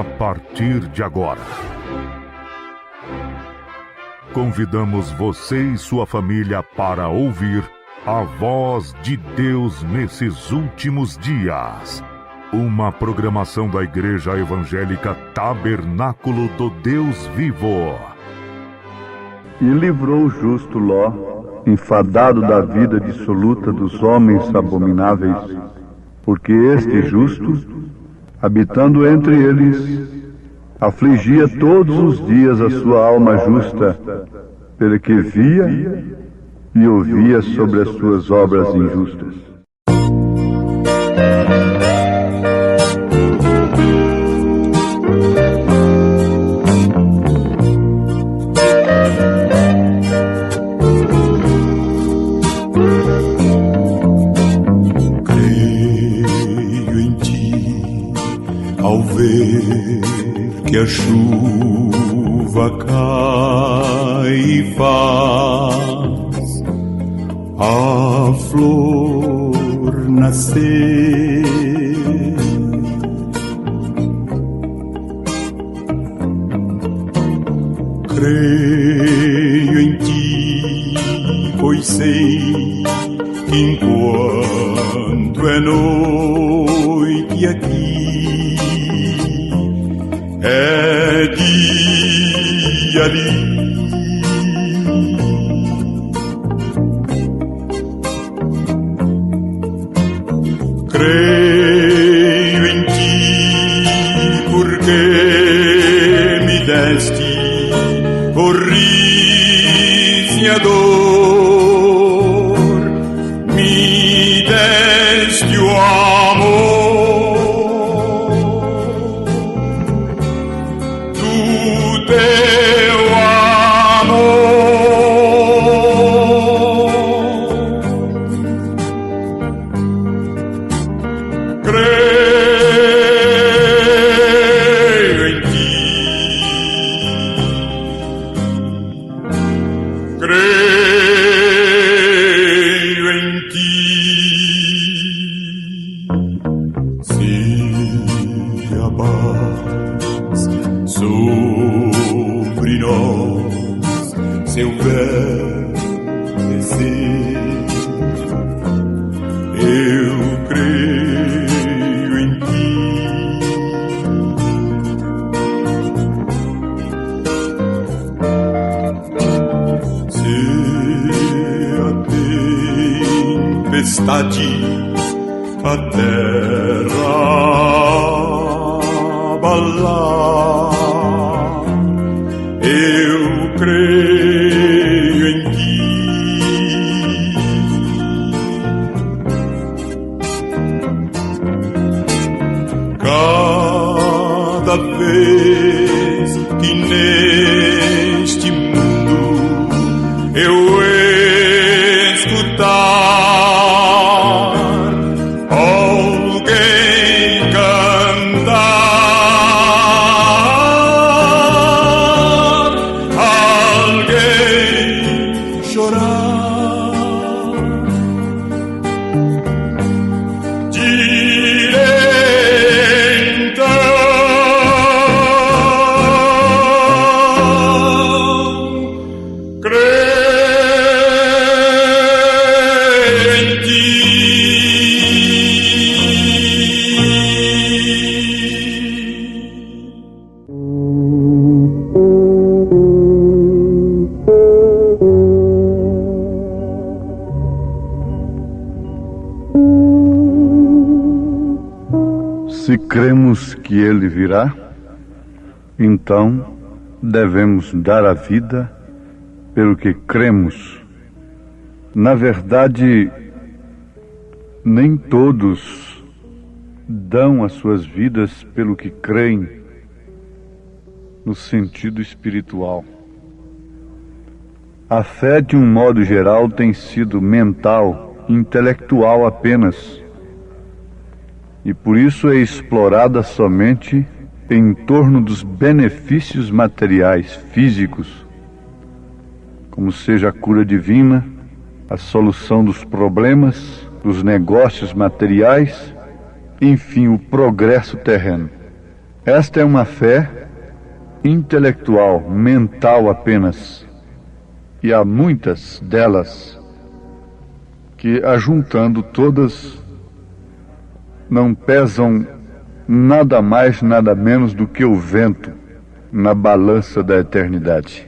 a partir de agora. Convidamos você e sua família para ouvir a voz de Deus nesses últimos dias. Uma programação da Igreja Evangélica Tabernáculo do Deus Vivo. E livrou o justo Ló, enfadado da vida dissoluta dos homens abomináveis, porque este justo, habitando entre eles, afligia todos os dias a sua alma justa, pelo que via e ouvia sobre as suas obras injustas. Que a chuva cai e faz a flor nascer. Creio em ti, pois sei que enquanto é noite aqui, é dia ali. Creio em ti, porque me deste o riso e a dor, me deste o amor. A terra abalar, eu creio em ti. Cada vez que neste mundo eu escutar Se cremos que Ele virá, então devemos dar a vida pelo que cremos. Na verdade, nem todos dão as suas vidas pelo que creem no sentido espiritual. A fé, de um modo geral, tem sido mental, intelectual apenas, e por isso é explorada somente em torno dos benefícios materiais, físicos, como seja a cura divina, a solução dos problemas, dos negócios materiais, enfim, o progresso terreno. Esta é uma fé intelectual, mental apenas, e há muitas delas que, ajuntando todas, não pesam nada mais, nada menos do que o vento na balança da eternidade.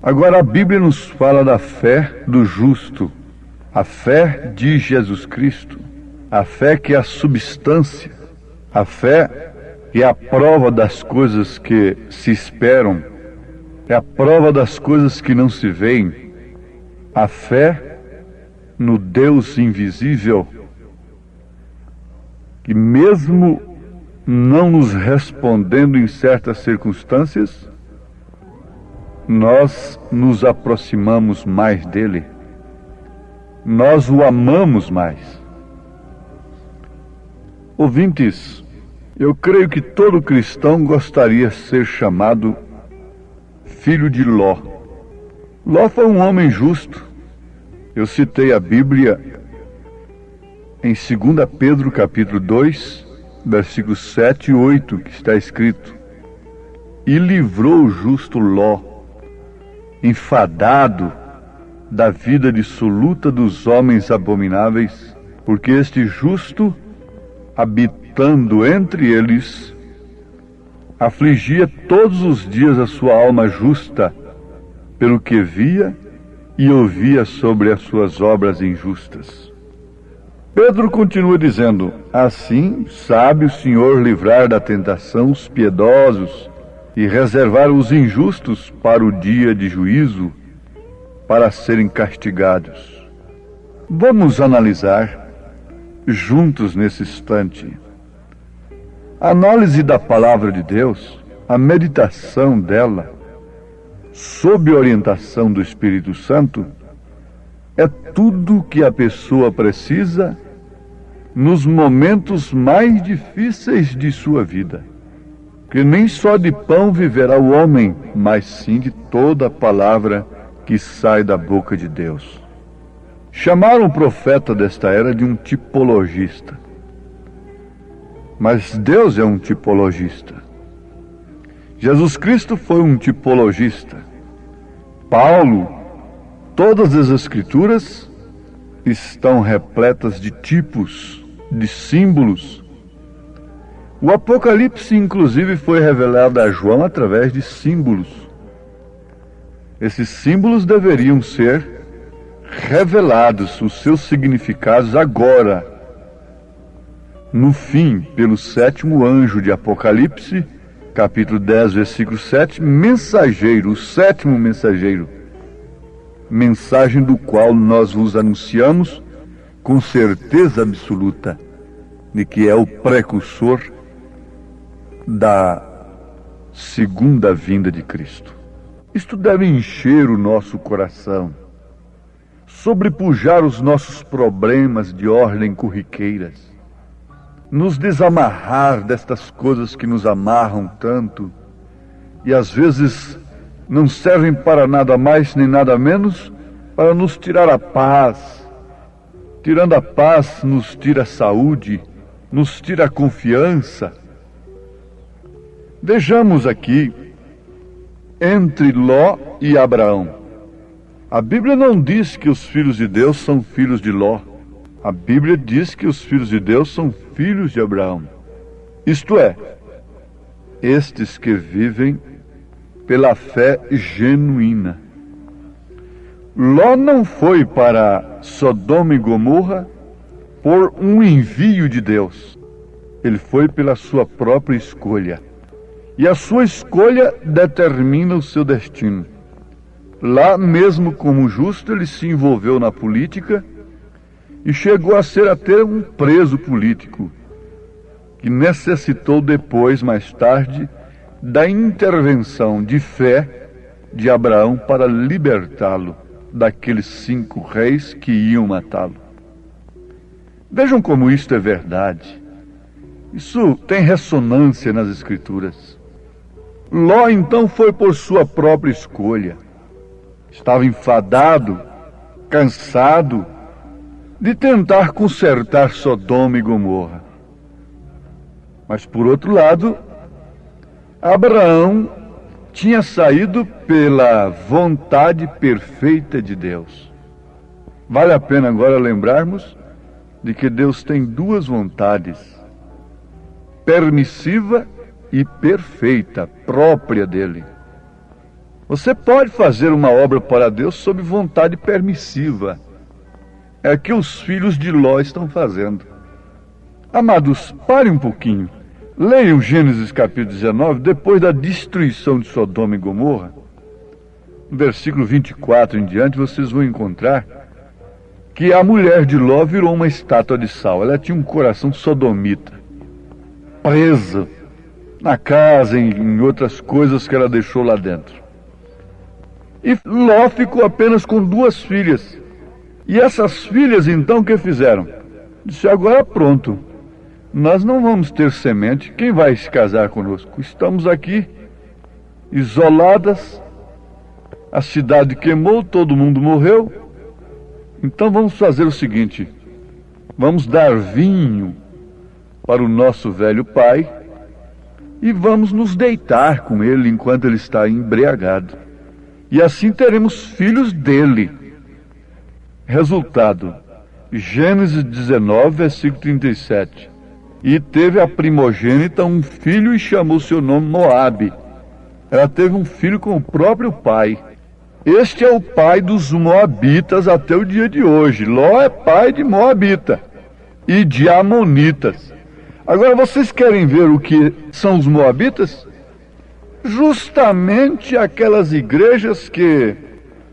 Agora a Bíblia nos fala da fé do justo, a fé de Jesus Cristo, a fé que é a substância, a fé que é a prova das coisas que se esperam, é a prova das coisas que não se veem, a fé no Deus invisível, que mesmo não nos respondendo em certas circunstâncias, nós nos aproximamos mais dele, nós o amamos mais. Ouvintes, eu creio que todo cristão gostaria de ser chamado filho de Ló. Ló foi um homem justo. Eu citei a Bíblia em 2 Pedro capítulo 2, versículos 7 e 8, que está escrito: e livrou o justo Ló, enfadado da vida dissoluta dos homens abomináveis, porque este justo, habitando entre eles, afligia todos os dias a sua alma justa, pelo que via e ouvia sobre as suas obras injustas. Pedro continua dizendo: assim sabe o Senhor livrar da tentação os piedosos e reservar os injustos para o dia de juízo, para serem castigados. Vamos analisar juntos nesse instante a análise da palavra de Deus, a meditação dela, sob orientação do Espírito Santo, é tudo que a pessoa precisa nos momentos mais difíceis de sua vida. Que nem só de pão viverá o homem, mas sim de toda a palavra que sai da boca de Deus. Chamaram o profeta desta era de um tipologista. Mas Deus é um tipologista. Jesus Cristo foi um tipologista. Paulo, todas as Escrituras estão repletas de tipos, de símbolos. O Apocalipse, inclusive, foi revelado a João através de símbolos. Esses símbolos deveriam ser revelados, os seus significados agora, no fim, pelo 7º anjo de Apocalipse, capítulo 10, versículo 7, mensageiro, o 7º mensageiro, mensagem do qual nós vos anunciamos com certeza absoluta de que é o precursor da segunda vinda de Cristo. Isto deve encher o nosso coração, sobrepujar os nossos problemas de ordem corriqueiras, nos desamarrar destas coisas que nos amarram tanto e às vezes não servem para nada mais nem nada menos para nos tirar a paz. Tirando a paz, nos tira a saúde, nos tira a confiança. Vejamos aqui, entre Ló e Abraão. A Bíblia não diz que os filhos de Deus são filhos de Ló. A Bíblia diz que os filhos de Deus são filhos de Abraão. Isto é, estes que vivem pela fé genuína. Ló não foi para Sodoma e Gomorra por um envio de Deus. Ele foi pela sua própria escolha. E a sua escolha determina o seu destino. Lá, mesmo como justo, ele se envolveu na política e chegou a ser até um preso político, que necessitou depois, mais tarde, da intervenção de fé de Abraão para libertá-lo daqueles 5 reis que iam matá-lo. Vejam como isto é verdade. Isso tem ressonância nas Escrituras. Ló então foi por sua própria escolha. Estava enfadado, cansado de tentar consertar Sodoma e Gomorra. Mas por outro lado, Abraão tinha saído pela vontade perfeita de Deus. Vale a pena agora lembrarmos de que Deus tem duas vontades, permissiva e perfeita, própria dele. Você pode fazer uma obra para Deus sob vontade permissiva. É o que os filhos de Ló estão fazendo. Amados, pare um pouquinho. Leiam Gênesis capítulo 19, depois da destruição de Sodoma e Gomorra. No versículo 24 em diante, vocês vão encontrar que a mulher de Ló virou uma estátua de sal. Ela tinha um coração sodomita, presa na casa, em outras coisas que ela deixou lá dentro. E Ló ficou apenas com 2 filhas. E essas filhas, então, o que fizeram? Disse, agora pronto, nós não vamos ter semente, quem vai se casar conosco? Estamos aqui, isoladas, a cidade queimou, todo mundo morreu, então vamos fazer o seguinte, vamos dar vinho para o nosso velho pai e vamos nos deitar com ele enquanto ele está embriagado. E assim teremos filhos dele. Resultado, Gênesis 19, versículo 37. E teve a primogênita um filho e chamou seu nome Moabe. Ela teve um filho com o próprio pai. Este é o pai dos Moabitas até o dia de hoje. Ló é pai de Moabita e de Amonitas. Agora vocês querem ver o que são os Moabitas? Justamente aquelas igrejas que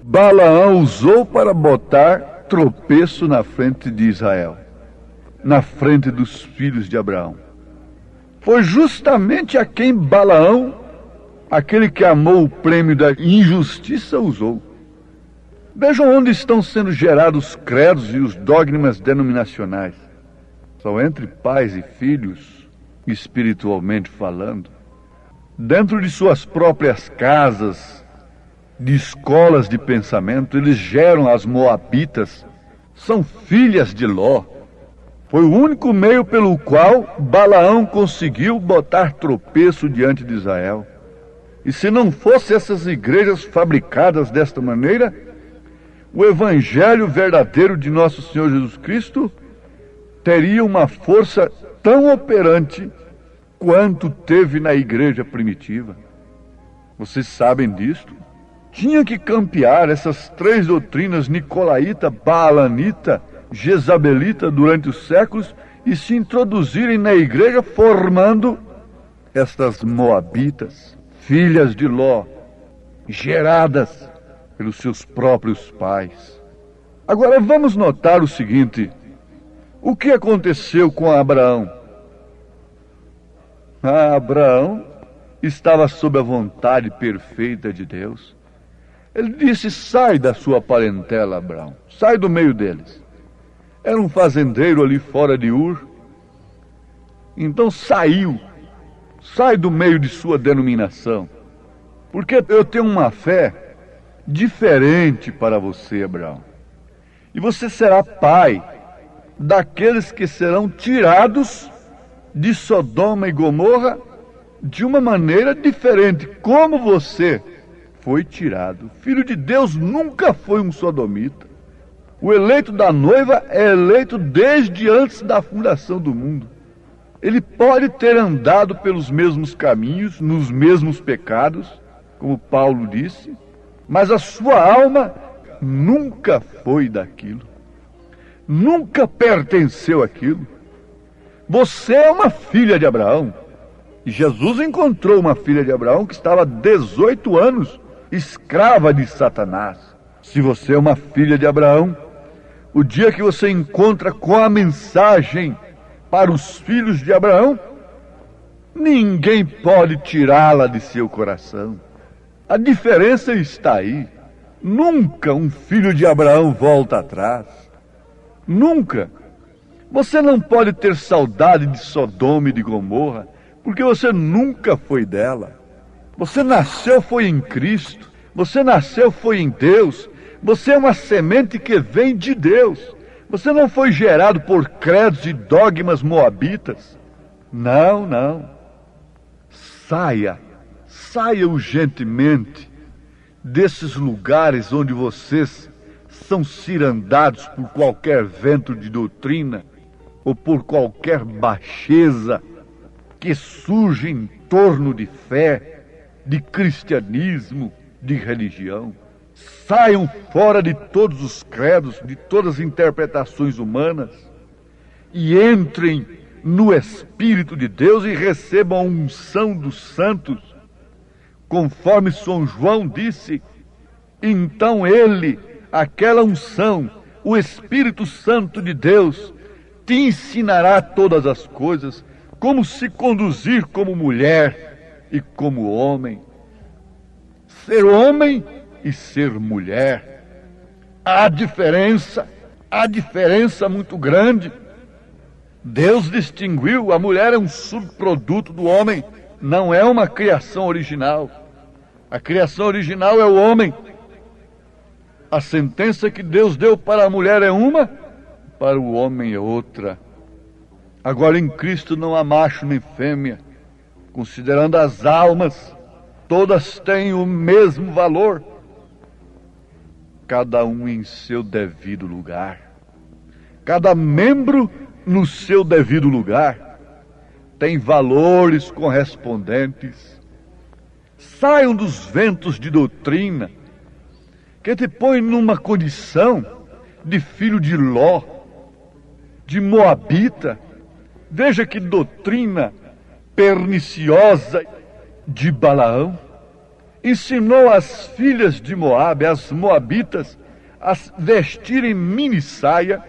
Balaão usou para botar tropeço na frente de Israel, na frente dos filhos de Abraão. Foi justamente a quem Balaão, aquele que amou o prêmio da injustiça, usou. Vejam onde estão sendo gerados os credos e os dogmas denominacionais. São entre pais e filhos, espiritualmente falando. Dentro de suas próprias casas, de escolas de pensamento, eles geram as Moabitas, são filhas de Ló. Foi o único meio pelo qual Balaão conseguiu botar tropeço diante de Israel. E se não fossem essas igrejas fabricadas desta maneira, o evangelho verdadeiro de nosso Senhor Jesus Cristo teria uma força tão operante quanto teve na igreja primitiva. Vocês sabem disto? Tinha que campear essas 3 doutrinas, nicolaíta, baalanita, jezabelita, durante os séculos e se introduzirem na igreja formando estas Moabitas, filhas de Ló, geradas pelos seus próprios pais. Agora vamos notar o seguinte: o que aconteceu com Abraão? Abraão estava sob a vontade perfeita de Deus. Ele disse, sai da sua parentela, Abraão, sai do meio deles. Era um fazendeiro ali fora de Ur. Então saiu, sai do meio de sua denominação. Porque eu tenho uma fé diferente para você, Abraão. E você será pai daqueles que serão tirados de Sodoma e Gomorra de uma maneira diferente, como você foi tirado. O Filho de Deus nunca foi um sodomita. O eleito da noiva é eleito desde antes da fundação do mundo. Ele pode ter andado pelos mesmos caminhos, nos mesmos pecados, como Paulo disse, mas a sua alma nunca foi daquilo. Nunca pertenceu àquilo. Você é uma filha de Abraão. E Jesus encontrou uma filha de Abraão que estava há 18 anos escrava de Satanás. Se você é uma filha de Abraão, o dia que você encontra com a mensagem para os filhos de Abraão, ninguém pode tirá-la de seu coração. A diferença está aí. Nunca um filho de Abraão volta atrás. Nunca. Você não pode ter saudade de Sodoma e de Gomorra, porque você nunca foi dela. Você nasceu foi em Cristo. Você nasceu foi em Deus. Você é uma semente que vem de Deus. Você não foi gerado por credos e dogmas moabitas. Não, não. Saia saia urgentemente desses lugares onde vocês são cirandados por qualquer vento de doutrina ou por qualquer baixeza que surge em torno de fé, de cristianismo, de religião. Saiam fora de todos os credos, de todas as interpretações humanas e entrem no Espírito de Deus e recebam a unção dos santos, conforme São João disse. Então ele, aquela unção, o Espírito Santo de Deus, te ensinará todas as coisas, como se conduzir como mulher e como homem, ser homem e ser mulher. Há diferença muito grande. Deus distinguiu, a mulher é um subproduto do homem, não é uma criação original. A criação original é o homem. A sentença que Deus deu para a mulher é uma, para o homem é outra. Agora em Cristo não há macho nem fêmea, considerando as almas, todas têm o mesmo valor, cada um em seu devido lugar, cada membro no seu devido lugar, tem valores correspondentes. Saiam dos ventos de doutrina que te põe numa condição de filho de Ló, de Moabita. Veja que doutrina perniciosa de Balaão. Ensinou as filhas de Moabe, as moabitas, a vestirem mini saia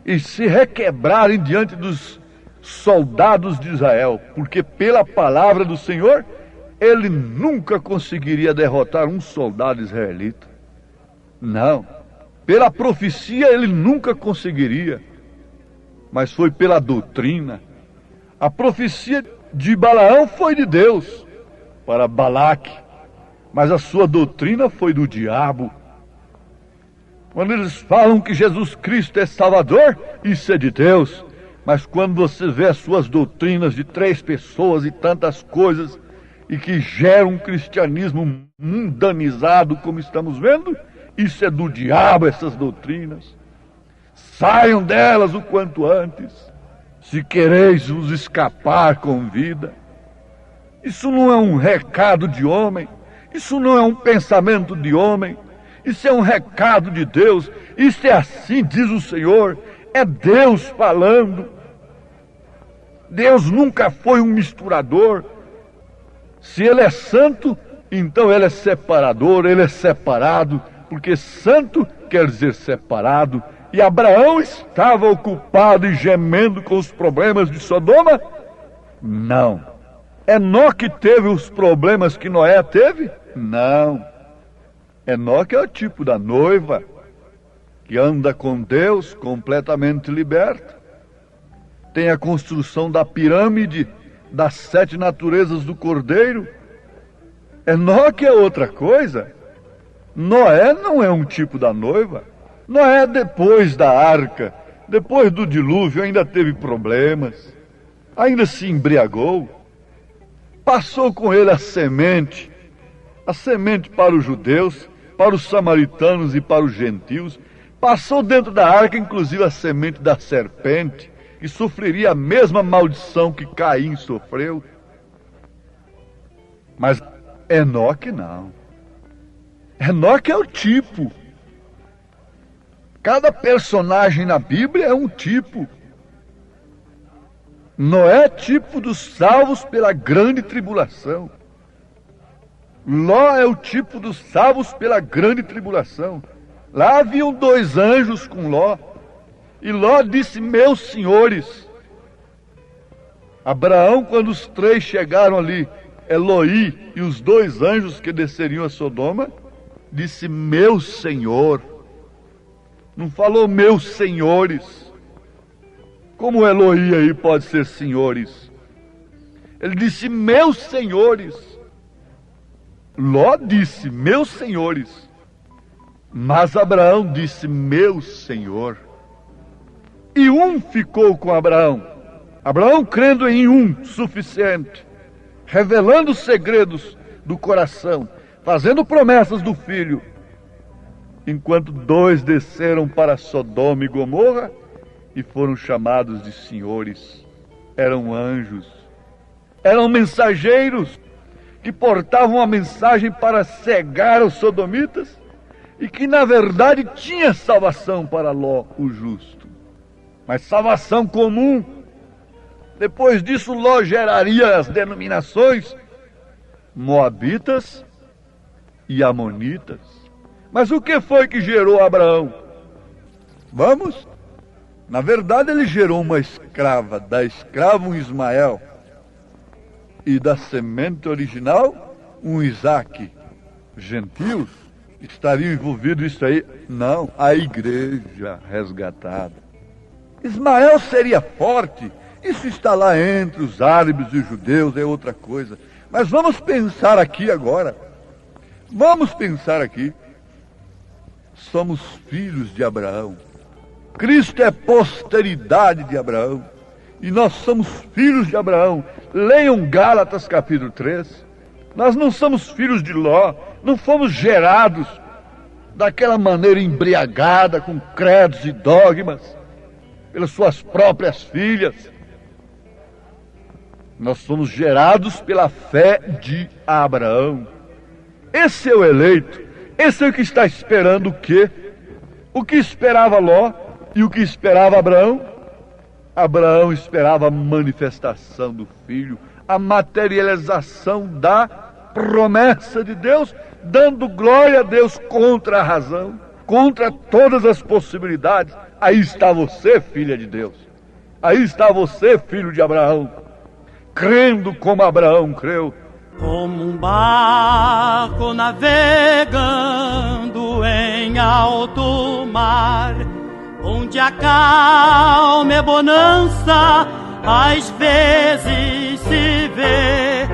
e se requebrarem diante dos soldados de Israel, porque pela palavra do Senhor, ele nunca conseguiria derrotar um soldado israelita. Não, pela profecia ele nunca conseguiria, mas foi pela doutrina. A profecia de Balaão foi de Deus para Balaque, mas a sua doutrina foi do diabo. Quando eles falam que Jesus Cristo é Salvador, isso é de Deus. Mas quando você vê as suas doutrinas de 3 pessoas e tantas coisas, e que geram um cristianismo mundanizado, como estamos vendo, isso é do diabo, essas doutrinas. Saiam delas o quanto antes, se quereis vos escapar com vida. Isso não é um recado de homem, isso não é um pensamento de homem, isso é um recado de Deus. Isso é assim, diz o Senhor, é Deus falando. Deus nunca foi um misturador. Se Ele é santo, então Ele é separador, Ele é separado, porque santo quer dizer separado. E Abraão estava ocupado e gemendo com os problemas de Sodoma? Não. Enoque teve os problemas que Noé teve? Não. Enoque é o tipo da noiva que anda com Deus completamente liberta. Tem a construção da pirâmide das 7 naturezas do Cordeiro. Enoque é outra coisa. Noé não é um tipo da noiva. Noé, depois da arca, depois do dilúvio, ainda teve problemas, ainda se embriagou. Passou com ele a semente para os judeus, para os samaritanos e para os gentios. Passou dentro da arca, inclusive, a semente da serpente, que sofreria a mesma maldição que Caim sofreu. Mas Enoque não. Enoque é o tipo. Cada personagem na Bíblia é um tipo. Noé é tipo dos salvos pela grande tribulação. Ló é o tipo dos salvos pela grande tribulação. Lá haviam 2 anjos com Ló. E Ló disse, meus senhores. Abraão, quando os 3 chegaram ali, Eloi e os 2 anjos que desceriam a Sodoma, disse, meu senhor. Não falou meus senhores. Como Eloi aí pode ser senhores? Ele disse, meus senhores. Ló disse, meus senhores. Mas Abraão disse, meu senhor. E um ficou com Abraão. Abraão crendo em um suficiente. revelando os segredos do coração, fazendo promessas do Filho, enquanto dois desceram para Sodoma e Gomorra e foram chamados de senhores. Eram anjos, eram mensageiros que portavam a mensagem para cegar os sodomitas e que na verdade tinha salvação para Ló, o justo, mas salvação comum. Depois disso, Ló geraria as denominações moabitas e amonitas. Mas o que foi que gerou Abraão? Vamos? Na verdade, ele gerou uma escrava, da escrava um Ismael, e da semente original um Isaque. Gentios estariam envolvidos nisso aí? Não, a igreja resgatada. Ismael seria forte, isso está lá entre os árabes e os judeus, é outra coisa. Mas vamos pensar aqui agora. Vamos pensar aqui. Somos filhos de Abraão. Cristo é posteridade de Abraão. E nós somos filhos de Abraão. Leiam Gálatas capítulo 3. Nós não somos filhos de Ló. Não fomos gerados daquela maneira embriagada, com credos e dogmas, pelas suas próprias filhas. Nós somos gerados pela fé de Abraão. Esse é o eleito. Esse é o que está esperando o quê? O que esperava Ló e o que esperava Abraão? Abraão esperava a manifestação do Filho, a materialização da promessa de Deus, dando glória a Deus contra a razão, contra todas as possibilidades. Aí está você, filha de Deus. Aí está você, filho de Abraão, crendo como Abraão creu. Como um barco navegando em alto mar, onde a calma é bonança, às vezes se vê,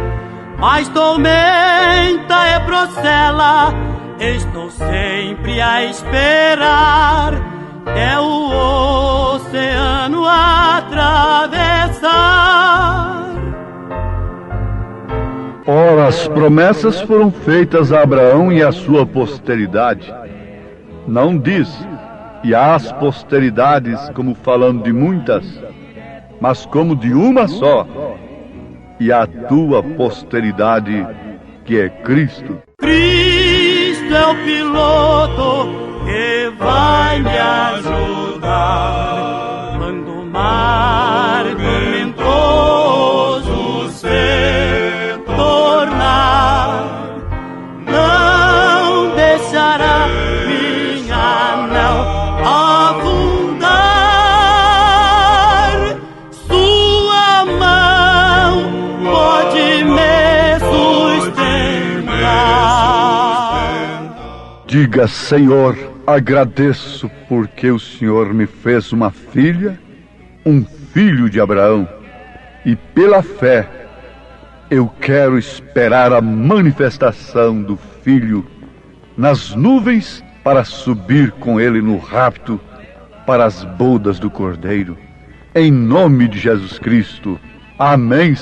mas tormenta é procela. Estou sempre a esperar, é o oceano atravessar. Ora, as promessas foram feitas a Abraão e à sua posteridade. Não diz, e às posteridades, como falando de muitas, mas como de uma só, e a tua posteridade, que é Cristo. Cristo é o piloto que vai me ajudar quando o mar tormentoso se tornar. Não deixará minha nau afundar. Sua mão pode me sustentar. Diga, Senhor, agradeço porque o Senhor me fez uma filha, um filho de Abraão, e pela fé eu quero esperar a manifestação do Filho nas nuvens para subir com ele no rapto para as bodas do Cordeiro. Em nome de Jesus Cristo. Amém.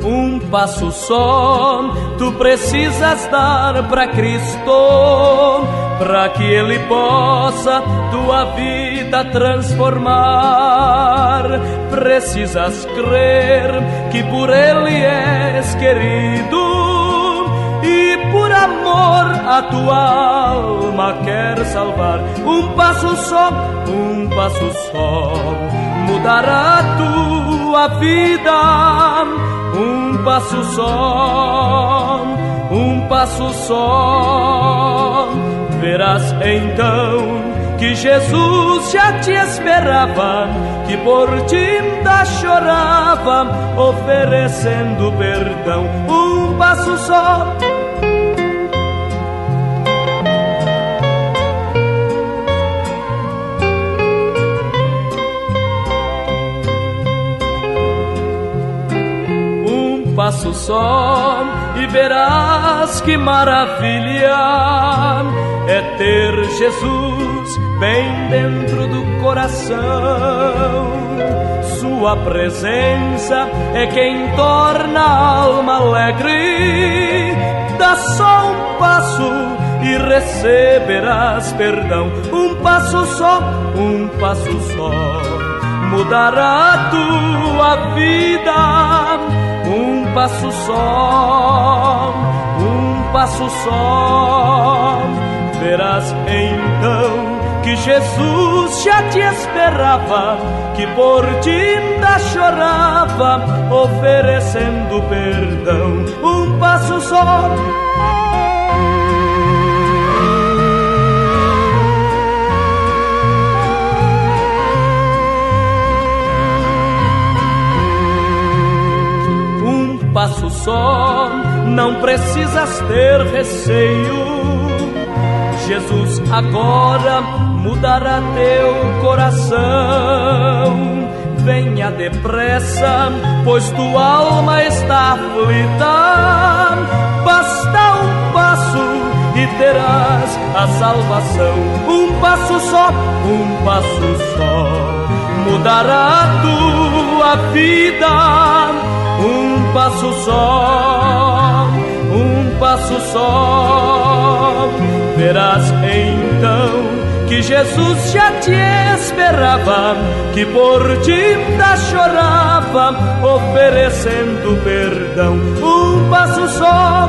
Um passo só tu precisas dar para Cristo, para que Ele possa tua vida transformar. Precisas crer que por Ele és querido e por amor a tua alma quer salvar. Um passo só mudará a tua vida. Um passo só, verás então que Jesus já te esperava, que por ti ainda chorava, oferecendo perdão. Um passo só. passo só e verás que maravilha é ter Jesus bem dentro do coração. Sua presença é quem torna a alma alegre. Dá só um passo e receberás perdão. Um passo só, mudará a tua vida. Um passo só, verás então que Jesus já te esperava, que por ti ainda chorava, oferecendo perdão. Um passo só. Um passo só, não precisas ter receio. Jesus agora mudará teu coração. Venha depressa, pois tua alma está aflita. Basta um passo e terás a salvação. Um passo só, mudará a tua vida. Um passo só, verás então que Jesus já te esperava, que por ti ainda chorava, oferecendo perdão. Um passo só.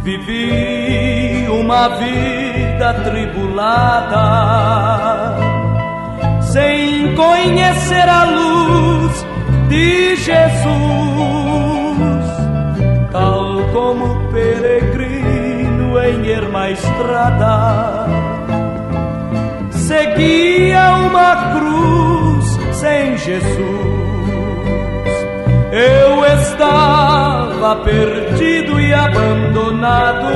Vivi uma vida atribulada, sem conhecer a luz de Jesus, tal como peregrino em erma estrada. Seguia uma cruz sem Jesus. Eu estava perdido e abandonado,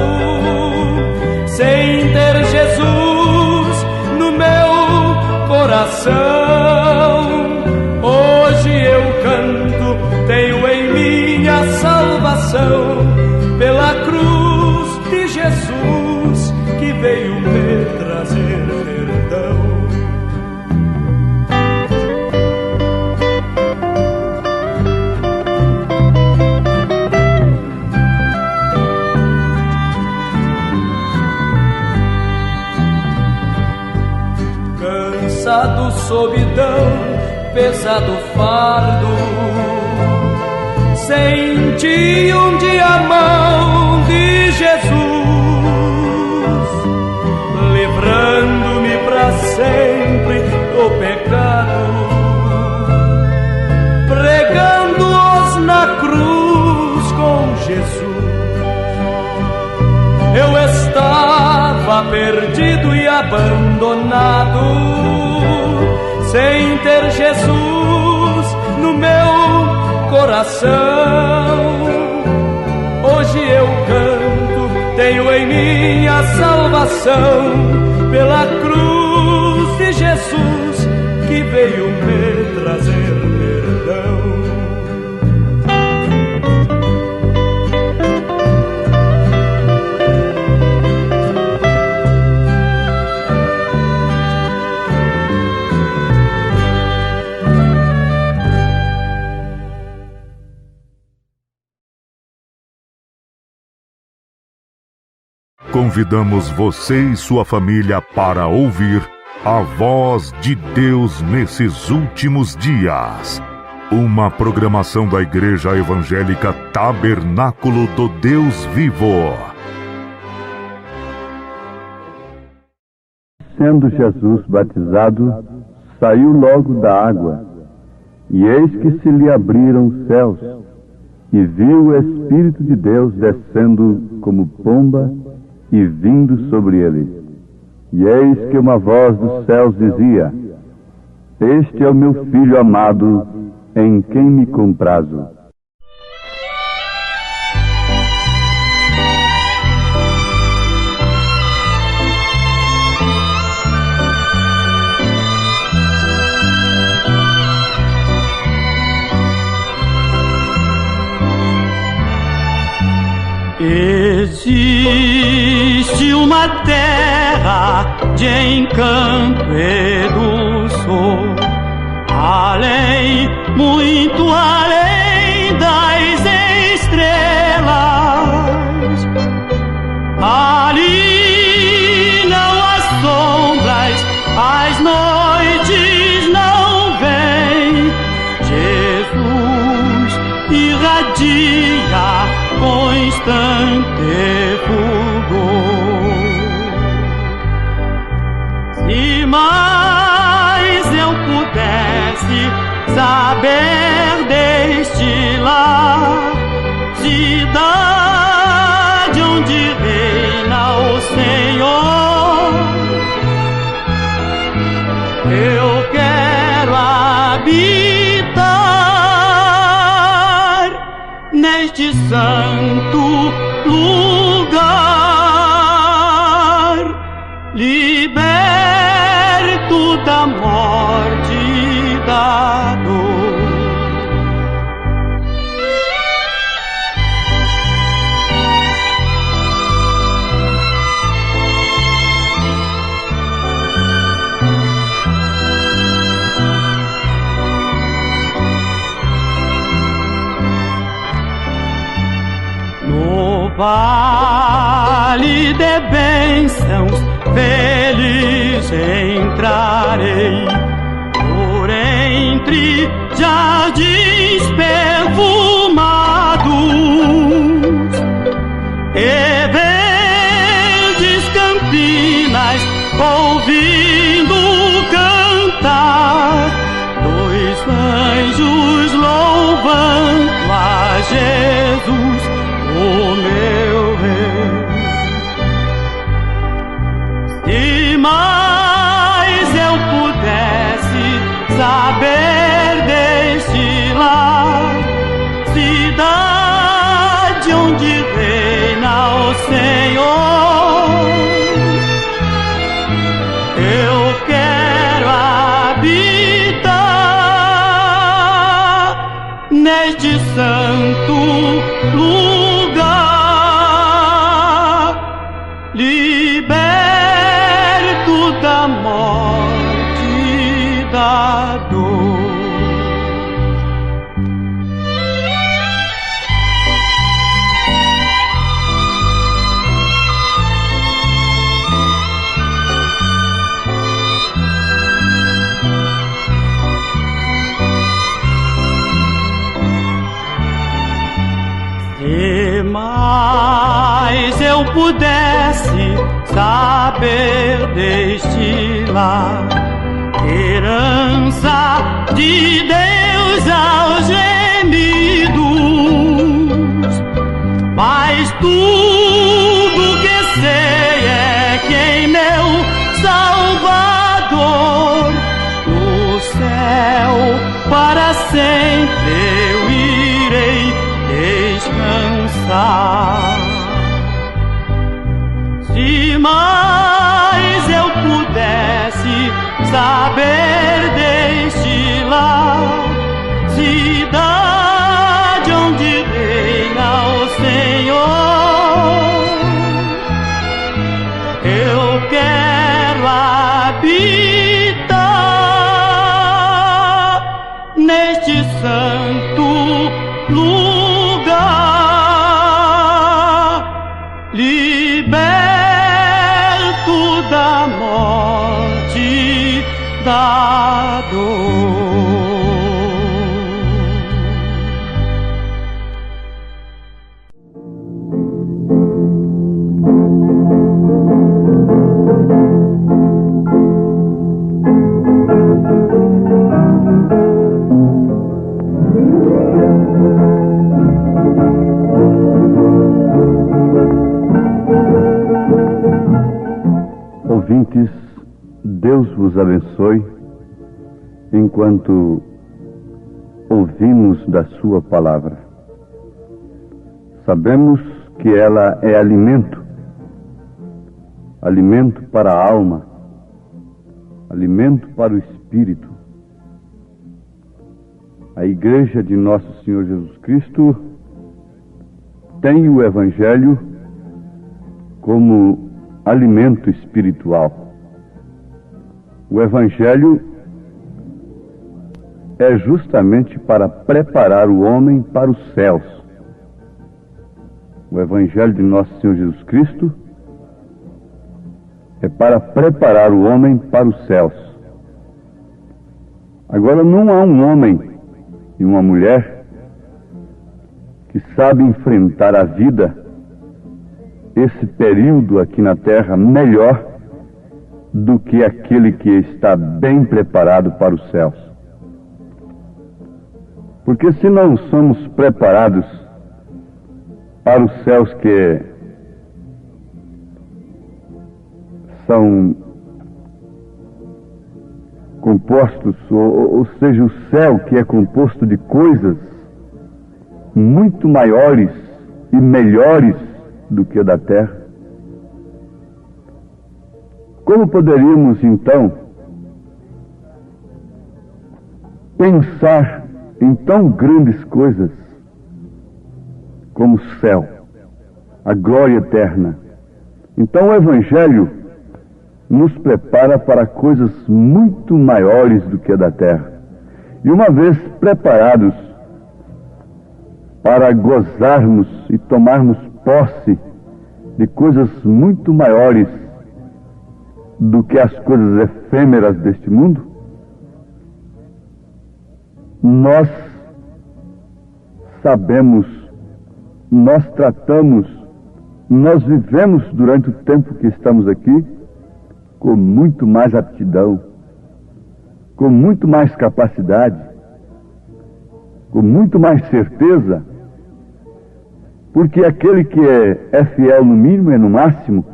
sem ter Jesus no meu coração. Hoje eu canto, tenho em mim a salvação, pela cruz de Jesus que veio me trazer perdão. Cansado, solidão, pesado fardo, senti um dia a mão de Jesus, livrando-me para sempre do pecado, pregando-os na cruz com Jesus. Eu estava perdido e abandonado, sem ter Jesus no meu coração. Hoje eu canto, tenho em mim a salvação, pela cruz de Jesus que veio me trazer perdão. Convidamos você e sua família para ouvir a voz de Deus nesses últimos dias. Uma programação da Igreja Evangélica Tabernáculo do Deus Vivo. sendo Jesus batizado, saiu logo da água, e eis que se lhe abriram os céus, e viu o Espírito de Deus descendo como pomba e vindo sobre ele. E eis que uma voz dos céus dizia: Este é o meu Filho amado, em quem me comprazo. Existe uma terra de encanto e dulçor, além, muito além das estrelas. Ali não há sombras, as noites não vêm. Jesus irradia constante fulgor. Se mais eu pudesse saber deste lar, cidade onde reina o Senhor, eu quero habitar neste santo lugar, liberto da morte e da dor. No vale de bênçãos feliz entrarei, por entre jardins perfumados e verdes campinas, ouvindo cantar dois anjos louvando a Jesus, o meu rei. Se mais eu pudesse saber deste lar, cidade onde reina o Senhor, eu quero habitar neste santo lugar, liberto da morte e da dor. Se mais eu pudesse saber deste lar, herança de Deus aos gemidos, mas tudo que sei é que em meu Salvador, no céu para sempre eu irei descansar. Se mais eu pudesse saber deste lar, cidade onde reina o Senhor, eu quero habitar neste santo lugar, liberto da morte, da vos abençoe enquanto ouvimos da sua palavra. Sabemos que ela é alimento, alimento para a alma, alimento para o espírito. A Igreja de Nosso Senhor Jesus Cristo tem o Evangelho como alimento espiritual. O Evangelho é justamente para preparar o homem para os céus. O Evangelho de Nosso Senhor Jesus Cristo é para preparar o homem para os céus. Agora, não há um homem e uma mulher que sabe enfrentar a vida, esse período aqui na Terra, melhor do que aquele que está bem preparado para os céus. Porque se não somos preparados para os céus que são compostos, ou seja, o céu que é composto de coisas muito maiores e melhores do que a da terra, como poderíamos então pensar em tão grandes coisas como o céu, a glória eterna? Então o Evangelho nos prepara para coisas muito maiores do que a da terra. E uma vez preparados para gozarmos e tomarmos posse de coisas muito maiores do que as coisas efêmeras deste mundo, nós sabemos, nós tratamos, nós vivemos durante o tempo que estamos aqui com muito mais aptidão, com muito mais capacidade, com muito mais certeza, porque aquele que é fiel no mínimo é no máximo.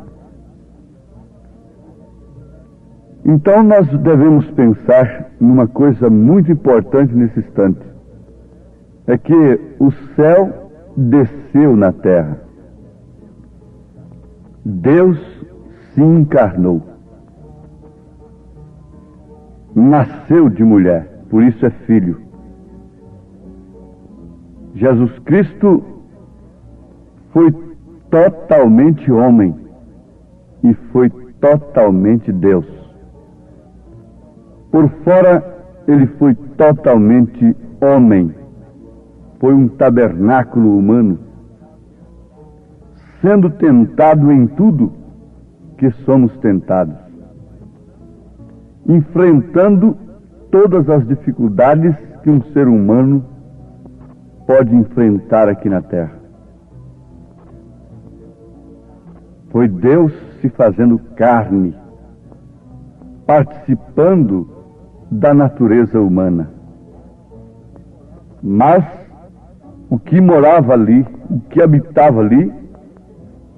Então nós devemos pensar numa coisa muito importante nesse instante. É que o céu desceu na terra. Deus se encarnou. Nasceu de mulher, por isso é filho. Jesus Cristo foi totalmente homem e foi totalmente Deus. Por fora, ele foi totalmente homem. Foi um tabernáculo humano, sendo tentado em tudo que somos tentados, enfrentando todas as dificuldades que um ser humano pode enfrentar aqui na Terra. Foi Deus se fazendo carne, participando da natureza humana. Mas o que morava ali, o que habitava ali,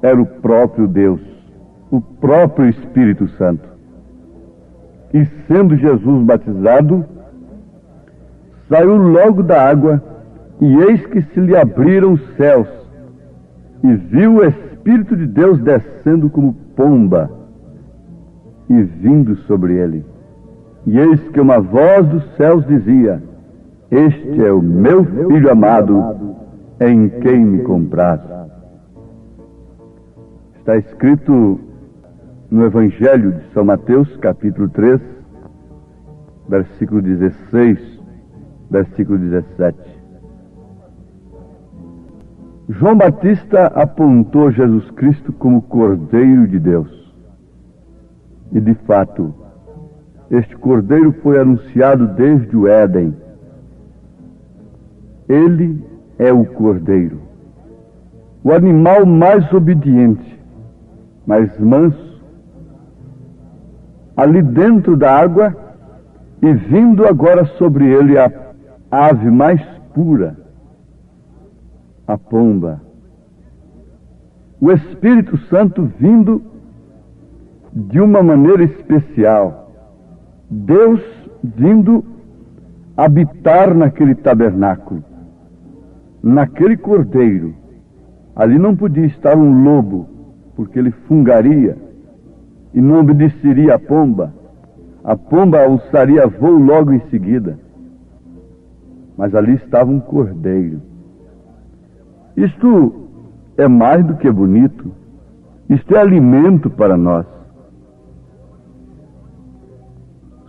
era o próprio Deus, o próprio Espírito Santo. E sendo Jesus batizado, saiu logo da água, e eis que se lhe abriram os céus, e viu o Espírito de Deus descendo como pomba e vindo sobre ele. E eis que uma voz dos céus dizia: Este é o meu Filho amado, em quem me comprazo. Está escrito no Evangelho de São Mateus, capítulo 3, versículo 16, versículo 17. João Batista apontou Jesus Cristo como Cordeiro de Deus. E de fato, este Cordeiro foi anunciado desde o Éden. Ele é o Cordeiro, o animal mais obediente, mais manso, ali dentro da água, e vindo agora sobre ele a ave mais pura, a pomba. O Espírito Santo vindo de uma maneira especial Deus vindo habitar naquele tabernáculo, naquele cordeiro. Ali não podia estar um lobo, porque ele fungaria e não obedeceria à pomba. A pomba alçaria voo logo em seguida. Mas ali estava um cordeiro. Isto é mais do que bonito. Isto é alimento para nós.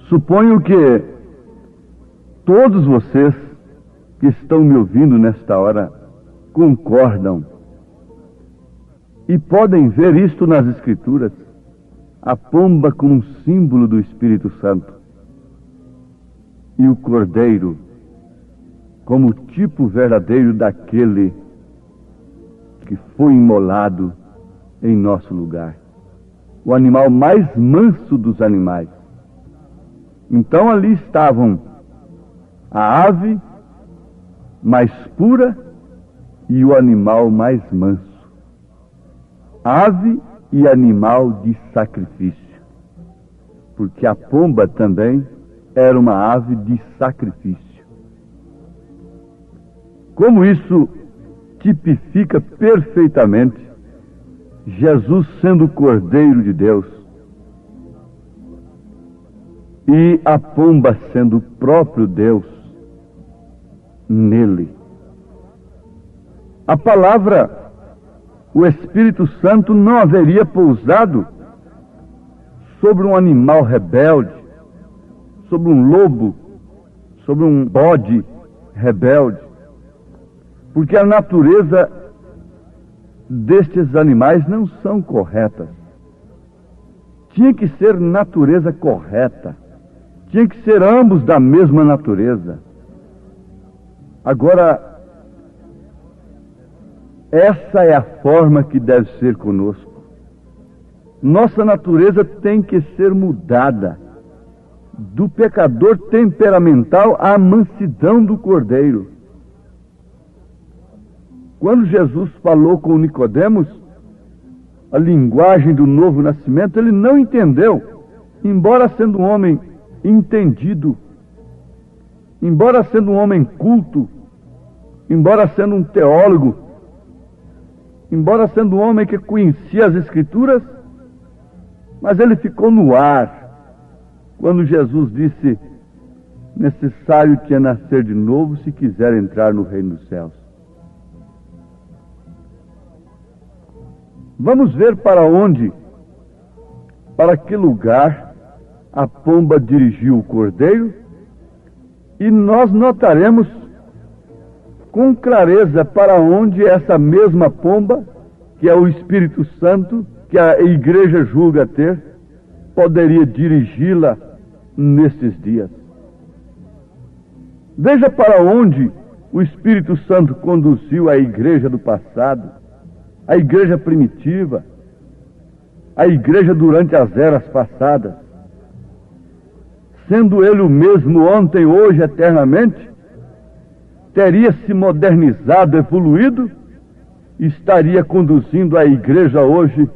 Suponho que todos vocês que estão me ouvindo nesta hora concordam e podem ver isto nas Escrituras, a pomba como um símbolo do Espírito Santo e o cordeiro como o tipo verdadeiro daquele que foi imolado em nosso lugar, o animal mais manso dos animais. Então ali estavam a ave mais pura e o animal mais manso. Ave e animal de sacrifício, porque a pomba também era uma ave de sacrifício. Como isso tipifica perfeitamente Jesus sendo o Cordeiro de Deus e a pomba sendo o próprio Deus nele. A palavra, o Espírito Santo não haveria pousado sobre um animal rebelde, sobre um lobo, sobre um bode rebelde, porque a natureza destes animais não são corretas. Tinha que ser natureza correta, tinha que ser ambos da mesma natureza. Agora, essa é a forma que deve ser conosco. Nossa natureza tem que ser mudada do pecador temperamental à mansidão do Cordeiro. Quando Jesus falou com Nicodemos a linguagem do novo nascimento, ele não entendeu, embora sendo um homem entendido, embora sendo um homem culto, embora sendo um teólogo, embora sendo um homem que conhecia as Escrituras, mas ele ficou no ar quando Jesus disse: necessário que é nascer de novo se quiser entrar no reino dos céus. Vamos ver para onde, para que lugar a pomba dirigiu o cordeiro, e nós notaremos com clareza para onde essa mesma pomba, que é o Espírito Santo, que a igreja julga ter, poderia dirigi-la nesses dias. Veja para onde o Espírito Santo conduziu a igreja do passado, a igreja primitiva, a igreja durante as eras passadas. Sendo ele o mesmo ontem, hoje, eternamente, teria se modernizado, evoluído, e estaria conduzindo a igreja hoje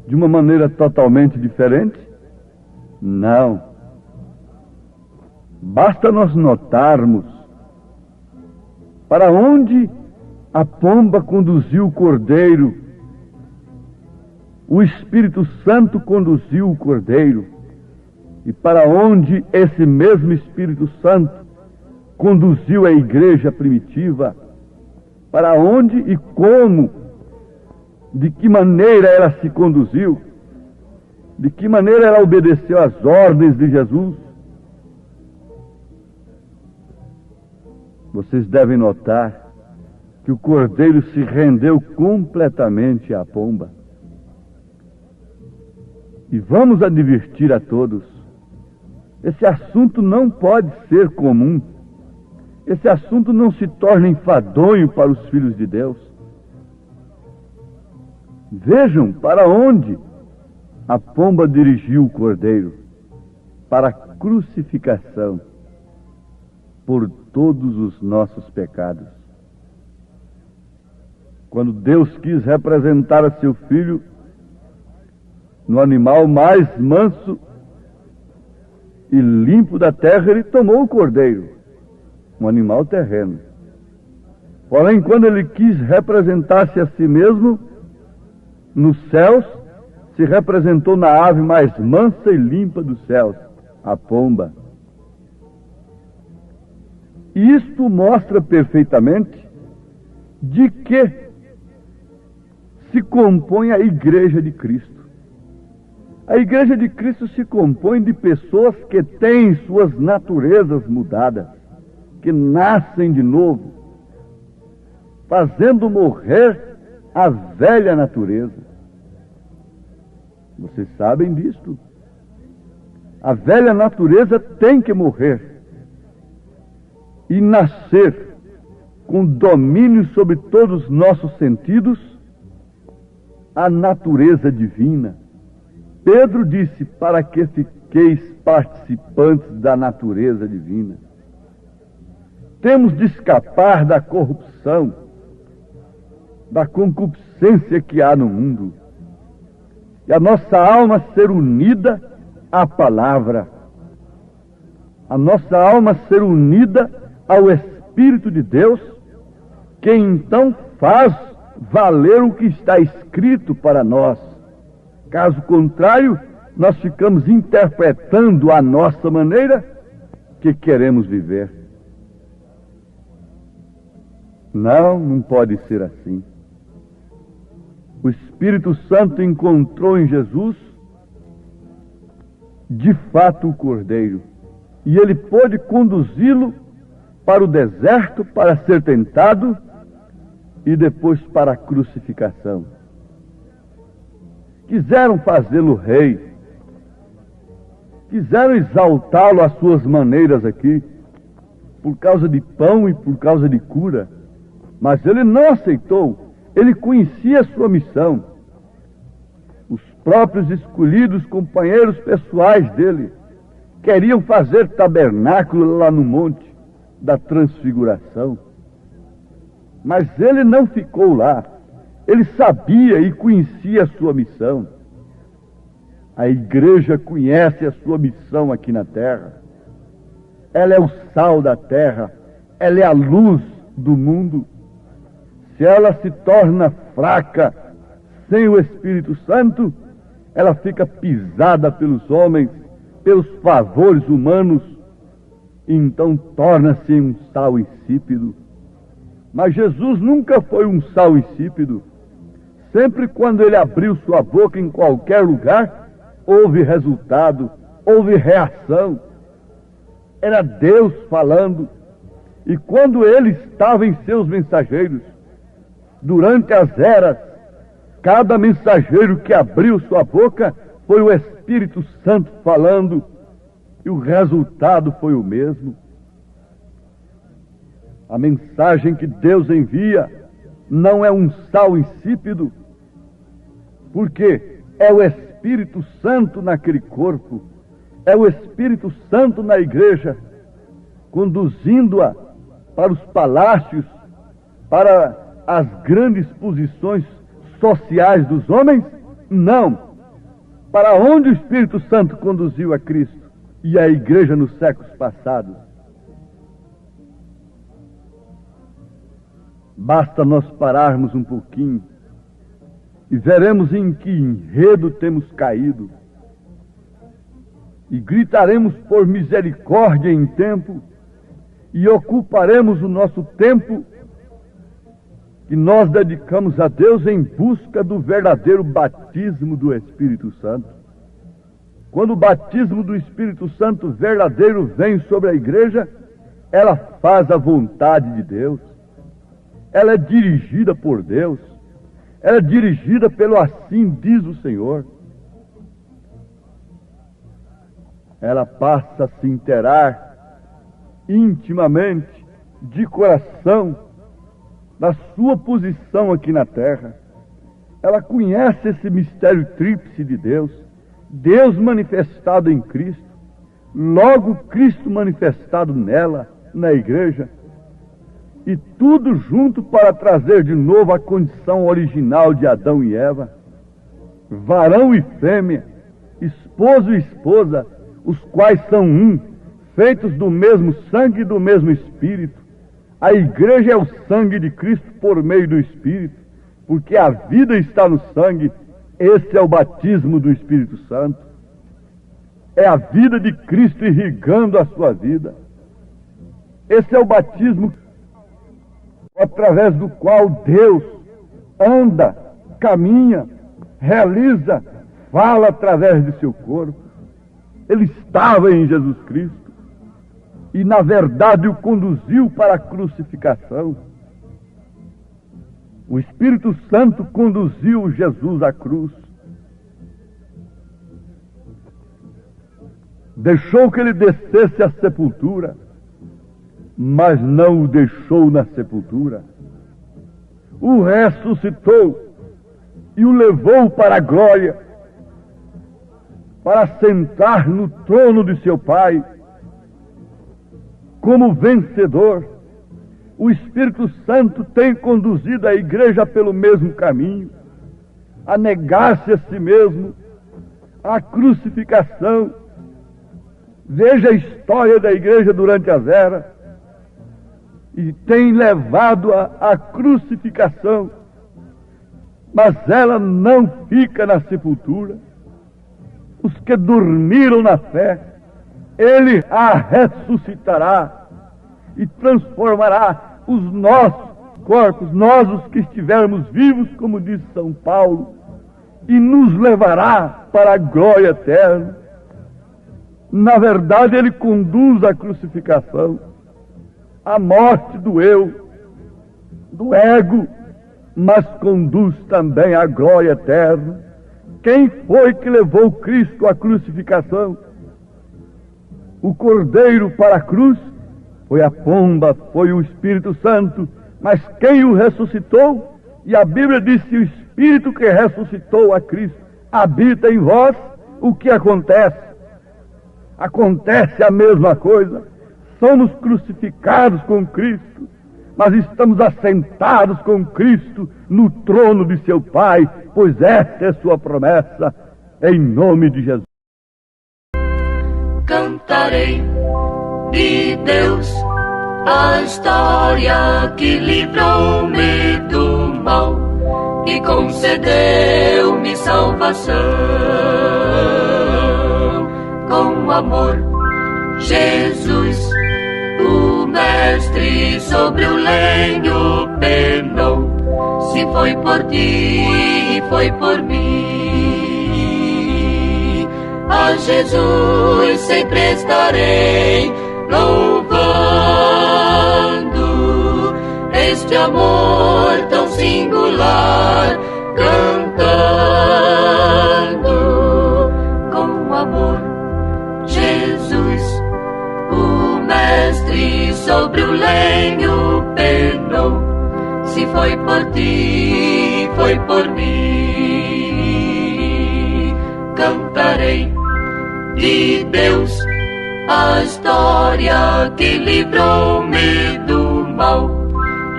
de uma maneira totalmente diferente? Não. Basta nós notarmos para onde a pomba conduziu o cordeiro, o Espírito Santo conduziu o cordeiro, e para onde esse mesmo Espírito Santo conduziu a igreja primitiva, para onde e como, de que maneira ela se conduziu, de que maneira ela obedeceu às ordens de Jesus. Vocês devem notar que o cordeiro se rendeu completamente à pomba. E vamos advertir a todos, esse assunto não pode ser comum. Esse assunto não se torna enfadonho para os filhos de Deus. Vejam para onde a pomba dirigiu o cordeiro: para a crucificação por todos os nossos pecados. Quando Deus quis representar a seu filho no animal mais manso, e limpo da terra, ele tomou o cordeiro, um animal terreno. Porém, quando ele quis representar-se a si mesmo, nos céus, se representou na ave mais mansa e limpa dos céus, a pomba. E isto mostra perfeitamente de que se compõe a Igreja de Cristo. A Igreja de Cristo se compõe de pessoas que têm suas naturezas mudadas, que nascem de novo, fazendo morrer a velha natureza. Vocês sabem disto. A velha natureza tem que morrer e nascer com domínio sobre todos os nossos sentidos, a natureza divina. Pedro disse, para que fiqueis participantes da natureza divina. Temos de escapar da corrupção, da concupiscência que há no mundo, e a nossa alma ser unida à palavra, a nossa alma ser unida ao Espírito de Deus, que então faz valer o que está escrito para nós. Caso contrário, nós ficamos interpretando a nossa maneira que queremos viver. Não pode ser assim. O Espírito Santo encontrou em Jesus, de fato, o Cordeiro, e ele pôde conduzi-lo para o deserto para ser tentado e depois para a crucificação. Quiseram fazê-lo rei, quiseram exaltá-lo às suas maneiras aqui, por causa de pão e por causa de cura, mas ele não aceitou. Ele conhecia a sua missão. Os próprios escolhidos companheiros pessoais dele queriam fazer tabernáculo lá no monte da transfiguração, mas ele não ficou lá. Ele sabia e conhecia a sua missão. A igreja conhece a sua missão aqui na terra. Ela é o sal da terra, ela é a luz do mundo. Se ela se torna fraca sem o Espírito Santo, ela fica pisada pelos homens, pelos favores humanos, e então torna-se um sal insípido. Mas Jesus nunca foi um sal insípido. Sempre quando ele abriu sua boca em qualquer lugar, houve resultado, houve reação. Era Deus falando. E quando ele estava em seus mensageiros, durante as eras, cada mensageiro que abriu sua boca foi o Espírito Santo falando, e o resultado foi o mesmo. A mensagem que Deus envia não é um sal insípido, porque é o Espírito Santo naquele corpo, é o Espírito Santo na igreja, conduzindo-a para os palácios, para as grandes posições sociais dos homens? Não. Para onde o Espírito Santo conduziu a Cristo e a igreja nos séculos passados? Basta nós pararmos um pouquinho e veremos em que enredo temos caído, e gritaremos por misericórdia em tempo, e ocuparemos o nosso tempo que nós dedicamos a Deus em busca do verdadeiro batismo do Espírito Santo. Quando o batismo do Espírito Santo verdadeiro vem sobre a igreja, ela faz a vontade de Deus, ela é dirigida por Deus, ela é dirigida pelo assim diz o Senhor. Ela passa a se inteirar intimamente, de coração, da sua posição aqui na terra. Ela conhece esse mistério tríplice de Deus, Deus manifestado em Cristo, logo Cristo manifestado nela, na igreja, e tudo junto para trazer de novo a condição original de Adão e Eva, varão e fêmea, esposo e esposa, os quais são um, feitos do mesmo sangue e do mesmo Espírito. A igreja é o sangue de Cristo por meio do Espírito, porque a vida está no sangue. Esse é o batismo do Espírito Santo. É a vida de Cristo irrigando a sua vida. Esse é o batismo através do qual Deus anda, caminha, realiza, fala através de seu corpo. Ele estava em Jesus Cristo e, na verdade, o conduziu para a crucificação. O Espírito Santo conduziu Jesus à cruz. Deixou que ele descesse à sepultura, mas não o deixou na sepultura. O ressuscitou e o levou para a glória, para sentar no trono de seu Pai, como vencedor. O Espírito Santo tem conduzido a igreja pelo mesmo caminho, a negar-se a si mesmo, à crucificação. Veja a história da igreja durante as eras, e tem levado à crucificação, mas ela não fica na sepultura. Os que dormiram na fé, Ele a ressuscitará e transformará os nossos corpos, nós os que estivermos vivos, como diz São Paulo, e nos levará para a glória eterna. Na verdade, Ele conduz a crucificação, a morte do eu, do ego, mas conduz também à glória eterna. Quem foi que levou Cristo à crucificação? O Cordeiro para a cruz? Foi a pomba, foi o Espírito Santo. Mas quem o ressuscitou? E a Bíblia diz que o Espírito que ressuscitou a Cristo habita em vós. O que acontece? Acontece a mesma coisa. Somos crucificados com Cristo, mas estamos assentados com Cristo no trono de seu Pai, pois essa é sua promessa, em nome de Jesus. Cantarei de Deus a história que livrou-me do mal e concedeu-me salvação. Com amor, Jesus, o Mestre, sobre o lenho penou. Se foi por ti e foi por mim, a Jesus sempre estarei louvando este amor tão singular, cantando com amor. Jesus, o Mestre, sobre o lenho penou. Se foi por ti, foi por mim. Cantarei de Deus a história que livrou-me do mal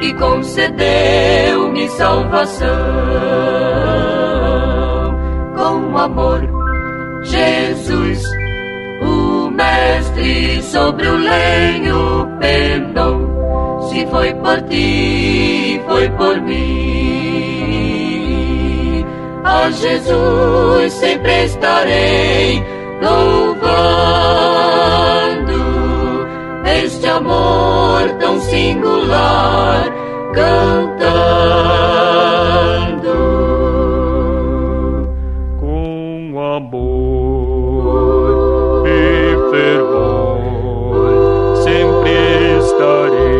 e concedeu-me salvação. Com amor, Jesus, o Mestre, sobre o lenho penou. Se foi por ti, foi por mim. A Jesus sempre estarei louvando este amor tão singular, cantando com amor e fervor. Sempre estarei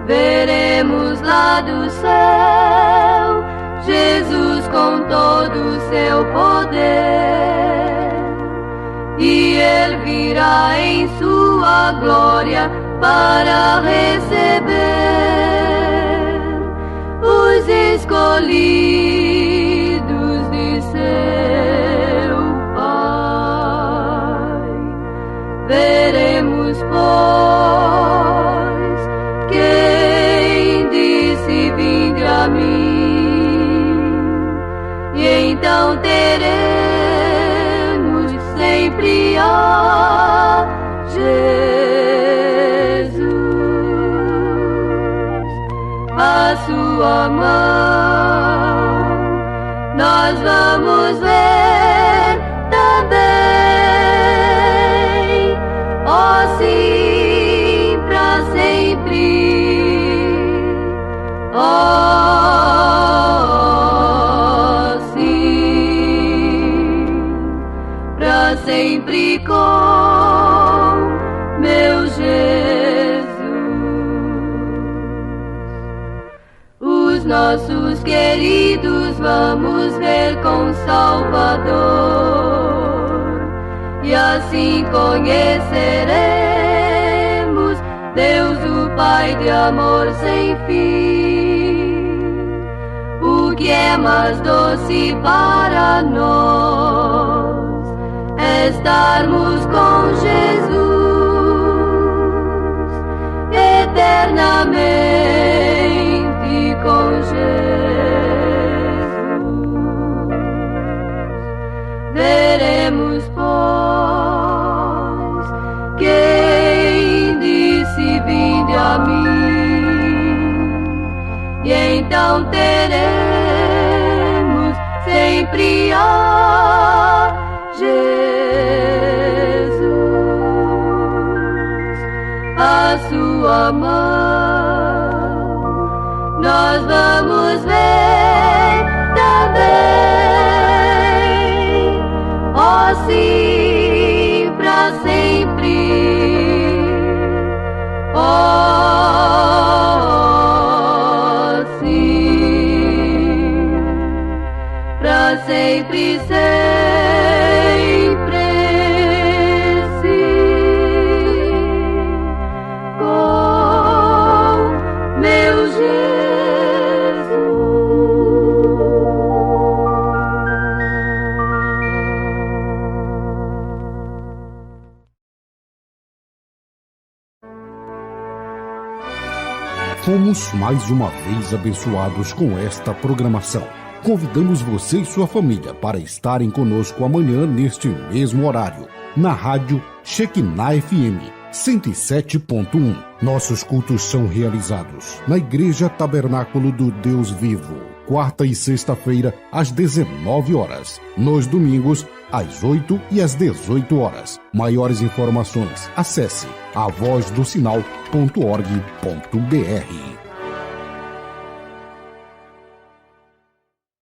veremos lá do céu Jesus com todo o seu poder, e Ele virá em sua glória para receber os escolhidos de seu Pai. Veremos, pois, quem disse: vinde a mim, e então teremos sempre a Jesus. A sua mão nós vamos ver também, ó sim, pra sempre, ó sim, pra sempre com meu Jesus. Os nossos queridos vamos ver com Salvador, e assim conheceremos Deus, o Pai de amor sem fim. O que é mais doce para nós é estarmos com Jesus eternamente com Jesus. Veremos, pois, quem disse: vinde a mim, e então teremos sempre a Jesus. A sua mão nós vamos ver também, ó sim, pra sempre, ó sim, pra sempre, sempre sim, com meu Jesus. Fomos mais uma vez abençoados com esta programação. Convidamos você e sua família para estarem conosco amanhã neste mesmo horário, na rádio Shekinah FM 107.1. Nossos cultos são realizados na Igreja Tabernáculo do Deus Vivo, quarta e sexta-feira às 19 horas, nos domingos às 8 e às 18 horas. Maiores informações, acesse avozdosinal.org.br.